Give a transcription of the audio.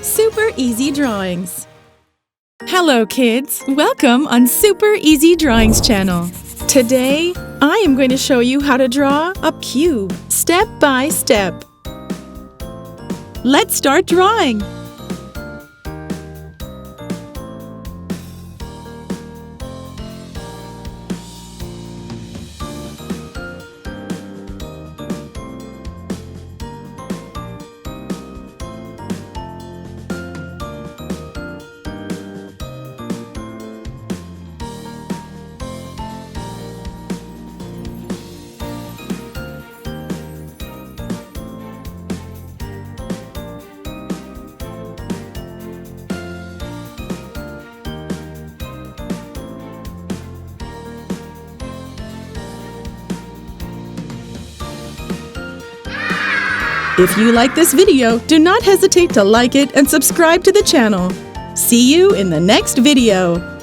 Super Easy Drawings. Hello kids, welcome on Super Easy Drawings channel. Today, I am going to show you how to draw a cube, step by step. Let's start drawing. If you like this video, do not hesitate to like it and subscribe to the channel. See you in the next video.